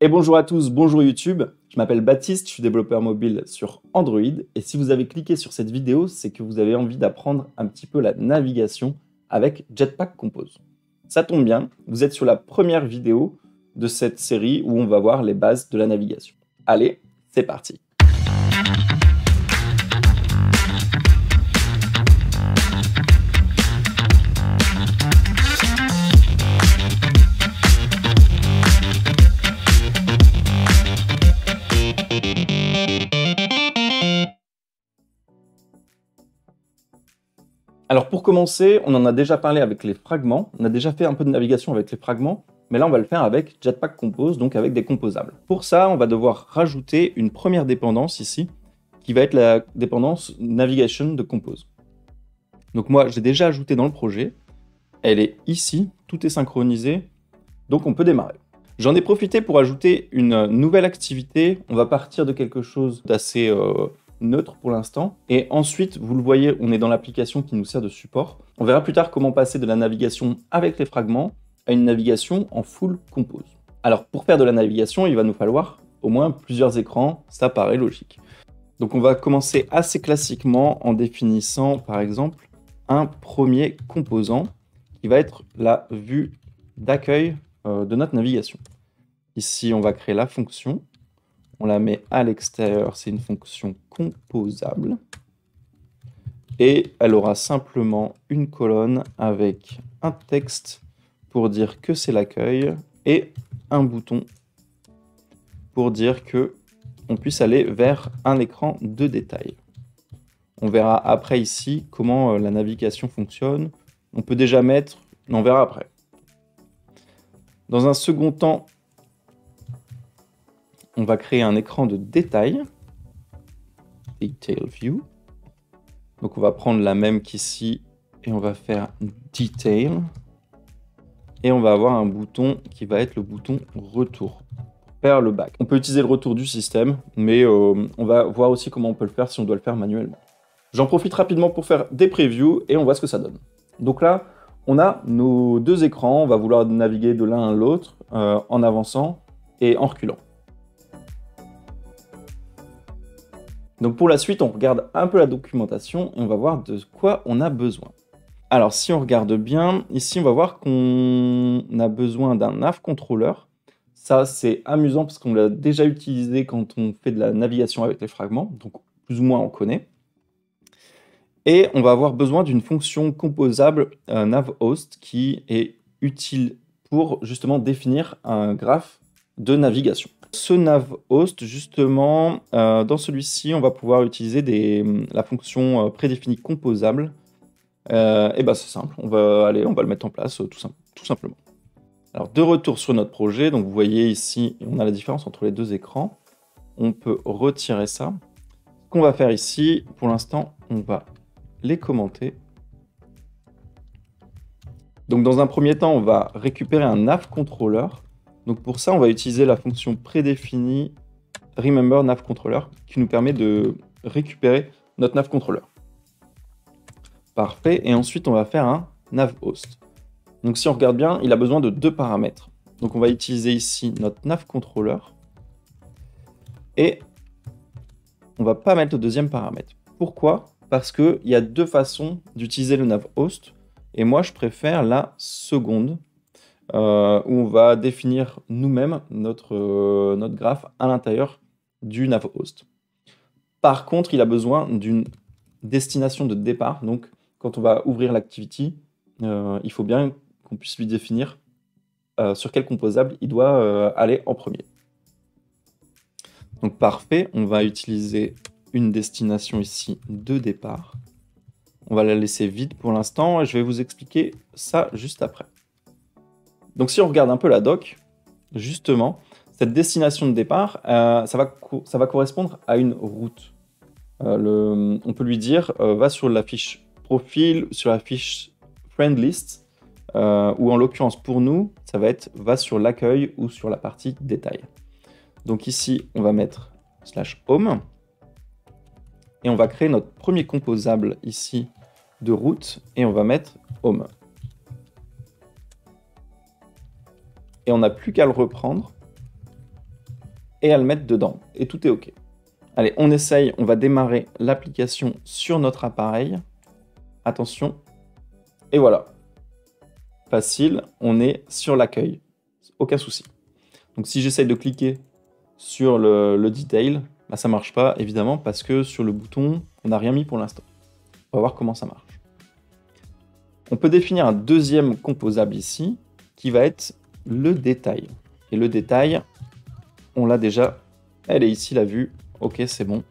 Et bonjour à tous, bonjour YouTube, je m'appelle Baptiste, je suis développeur mobile sur Android et si vous avez cliqué sur cette vidéo, c'est que vous avez envie d'apprendre un petit peu la navigation avec Jetpack Compose. Ça tombe bien, vous êtes sur la première vidéo de cette série où on va voir les bases de la navigation. Allez, c'est parti! Alors pour commencer, on en a déjà parlé avec les fragments, on a déjà fait un peu de navigation avec les fragments, mais là on va le faire avec Jetpack Compose, donc avec des composables. Pour ça, on va devoir rajouter une première dépendance ici, qui va être la dépendance Navigation de Compose. Donc moi, j'ai déjà ajouté dans le projet, elle est ici, tout est synchronisé, donc on peut démarrer. J'en ai profité pour ajouter une nouvelle activité, on va partir de quelque chose d'assez neutre pour l'instant. Et ensuite, vous le voyez, on est dans l'application qui nous sert de support. On verra plus tard comment passer de la navigation avec les fragments à une navigation en full compose. Alors, pour faire de la navigation, il va nous falloir au moins plusieurs écrans, ça paraît logique. Donc, on va commencer assez classiquement en définissant, par exemple, un premier composant qui va être la vue d'accueil de notre navigation. Ici, on va créer la fonction. On la met à l'extérieur, c'est une fonction composable. Et elle aura simplement une colonne avec un texte pour dire que c'est l'accueil et un bouton pour dire que on puisse aller vers un écran de détail. On verra après ici comment la navigation fonctionne. On peut déjà mettre, on verra après. Dans un second temps, on va créer un écran de détail, Detail View. Donc on va prendre la même qu'ici et on va faire Detail. Et on va avoir un bouton qui va être le bouton Retour, vers le back. On peut utiliser le retour du système, mais on va voir aussi comment on peut le faire si on doit le faire manuellement. J'en profite rapidement pour faire des previews et on voit ce que ça donne. Donc là, on a nos deux écrans, on va vouloir naviguer de l'un à l'autre en avançant et en reculant. Donc pour la suite, on regarde un peu la documentation et on va voir de quoi on a besoin. Alors si on regarde bien, ici on va voir qu'on a besoin d'un nav controller. Ça c'est amusant parce qu'on l'a déjà utilisé quand on fait de la navigation avec les fragments, donc plus ou moins on connaît. Et on va avoir besoin d'une fonction composable navHost qui est utile pour justement définir un graphe de navigation. Ce navHost, justement, dans celui-ci, on va pouvoir utiliser la fonction prédéfinie composable. Et ben c'est simple, on va le mettre en place tout simplement. Alors de retour sur notre projet, donc vous voyez ici, on a la différence entre les deux écrans. On peut retirer ça. Ce qu'on va faire ici, pour l'instant, on va les commenter. Donc dans un premier temps, on va récupérer un nav controller. Donc pour ça, on va utiliser la fonction prédéfinie remember nav controller qui nous permet de récupérer notre nav controller. Parfait. Et ensuite, on va faire un nav host. Donc si on regarde bien, il a besoin de deux paramètres. Donc on va utiliser ici notre nav controller et on va pas mettre le deuxième paramètre. Pourquoi? Parce qu'il y a deux façons d'utiliser le nav host et moi je préfère la seconde. Où on va définir nous-mêmes notre graphe à l'intérieur du navHost. Par contre, il a besoin d'une destination de départ. Donc, quand on va ouvrir l'activity, il faut bien qu'on puisse lui définir sur quel composable il doit aller en premier. Donc, parfait. On va utiliser une destination ici de départ. On va la laisser vide pour l'instant et je vais vous expliquer ça juste après. Donc si on regarde un peu la doc, justement, cette destination de départ, ça va correspondre à une route. On peut lui dire, va sur la fiche profil, sur la fiche friend list, ou en l'occurrence pour nous, ça va être va sur l'accueil ou sur la partie détail. Donc ici, on va mettre /home, et on va créer notre premier composable ici de route, et on va mettre home. Et on n'a plus qu'à le reprendre et à le mettre dedans. Et tout est OK. Allez, on essaye, on va démarrer l'application sur notre appareil. Attention. Et voilà. Facile, on est sur l'accueil. Aucun souci. Donc si j'essaye de cliquer sur le detail, bah, ça ne marche pas, évidemment, parce que sur le bouton, on n'a rien mis pour l'instant. On va voir comment ça marche. On peut définir un deuxième composable ici, qui va être le détail. Et le détail, on l'a déjà, elle est ici, la vue. OK, c'est bon.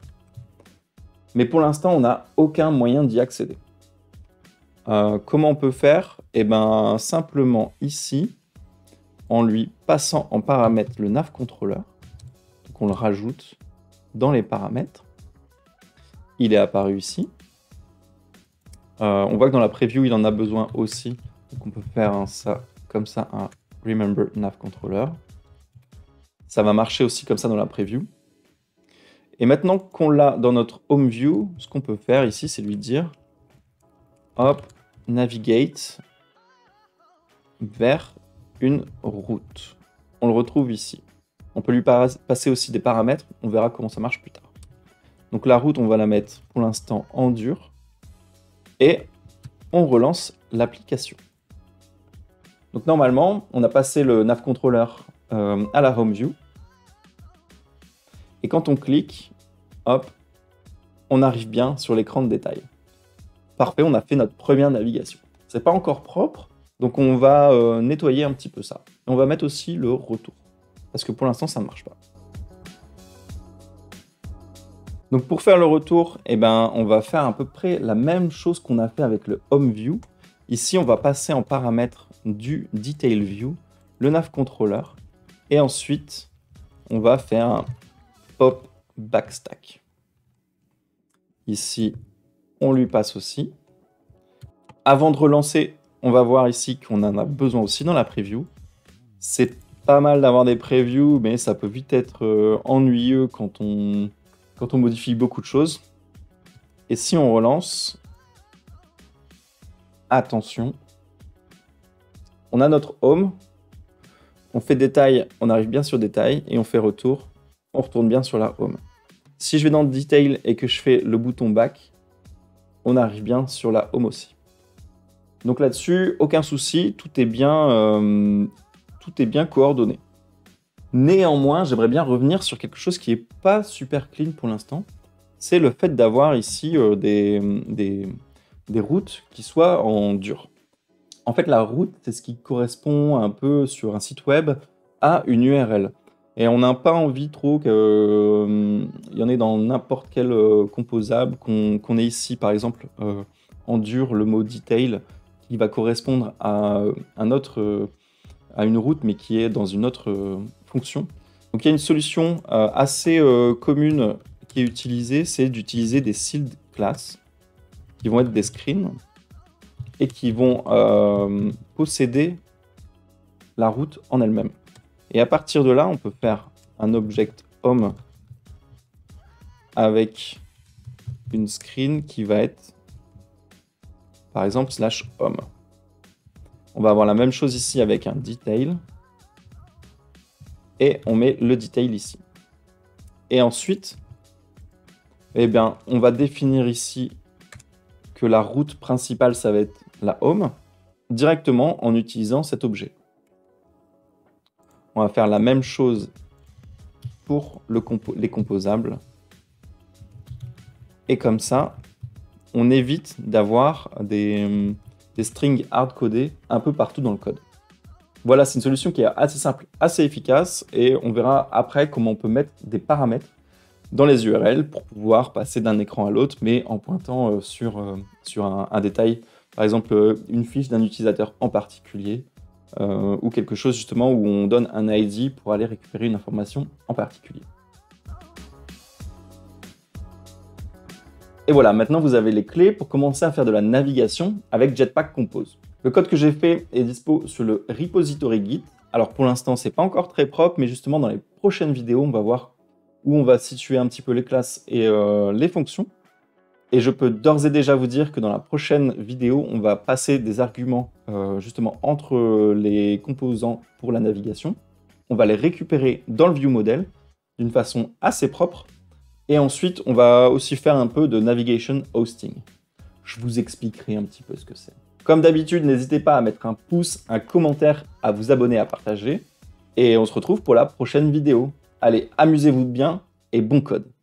Mais pour l'instant, on n'a aucun moyen d'y accéder. Comment on peut faire? Eh bien, simplement ici, en lui passant en paramètre le nav controller. Donc on le rajoute dans les paramètres. Il est apparu ici. On voit que dans la preview, il en a besoin aussi. Donc on peut faire ça comme ça, un remember nav controller. Ça va marcher aussi comme ça dans la preview. Et maintenant qu'on l'a dans notre home view, ce qu'on peut faire ici, c'est lui dire hop, navigate vers une route. On le retrouve ici. On peut lui passer aussi des paramètres, on verra comment ça marche plus tard. Donc la route, on va la mettre pour l'instant en dur. Et on relance l'application. Donc normalement, on a passé le nav controller à la home view. Et quand on clique, hop, on arrive bien sur l'écran de détail. Parfait, on a fait notre première navigation. C'est pas encore propre, donc on va nettoyer un petit peu ça. Et on va mettre aussi le retour, parce que pour l'instant, ça ne marche pas. Donc pour faire le retour, eh ben, on va faire à peu près la même chose qu'on a fait avec le Home View. Ici, on va passer en paramètre du Detail View, le nav controller, et ensuite, on va faire un pop backstack. Ici, on lui passe aussi. Avant de relancer, on va voir ici qu'on en a besoin aussi dans la preview. C'est pas mal d'avoir des previews, mais ça peut vite être ennuyeux quand on modifie beaucoup de choses. Et si on relance, attention, on a notre home, on fait détail, on arrive bien sur détail, et on fait retour, on retourne bien sur la home. Si je vais dans le detail et que je fais le bouton back, on arrive bien sur la home aussi. Donc là-dessus, aucun souci, tout est bien coordonné. Néanmoins, j'aimerais bien revenir sur quelque chose qui n'est pas super clean pour l'instant. C'est le fait d'avoir ici des routes qui soient en dur. En fait, la route, c'est ce qui correspond un peu sur un site web à une URL. Et on n'a pas envie trop qu'il y en ait dans n'importe quel composable, qu'on ait ici, par exemple, en dur, le mot detail, qui va correspondre à une route, mais qui est dans une autre fonction. Donc il y a une solution assez commune qui est utilisée, c'est d'utiliser des sealed classes, qui vont être des screens, et qui vont posséder la route en elle-même. Et à partir de là, on peut faire un object home avec une screen qui va être, par exemple, /home. On va avoir la même chose ici avec un detail. Et on met le detail ici. Et ensuite, eh bien, on va définir ici que la route principale, ça va être la home, directement en utilisant cet objet. On va faire la même chose pour les composables. Et comme ça, on évite d'avoir des strings hard-codés un peu partout dans le code. Voilà, c'est une solution qui est assez simple, assez efficace, et on verra après comment on peut mettre des paramètres dans les URL pour pouvoir passer d'un écran à l'autre, mais en pointant sur un détail, par exemple une fiche d'un utilisateur en particulier, ou quelque chose justement où on donne un ID pour aller récupérer une information en particulier. Et voilà, maintenant vous avez les clés pour commencer à faire de la navigation avec Jetpack Compose. Le code que j'ai fait est dispo sur le repository Git. Alors pour l'instant, c'est pas encore très propre, mais justement dans les prochaines vidéos, on va voir où on va situer un petit peu les classes et les fonctions. Et je peux d'ores et déjà vous dire que dans la prochaine vidéo, on va passer des arguments justement entre les composants pour la navigation. On va les récupérer dans le view model d'une façon assez propre. Et ensuite, on va aussi faire un peu de navigation hosting. Je vous expliquerai un petit peu ce que c'est. Comme d'habitude, n'hésitez pas à mettre un pouce, un commentaire, à vous abonner, à partager. Et on se retrouve pour la prochaine vidéo. Allez, amusez-vous bien et bon code!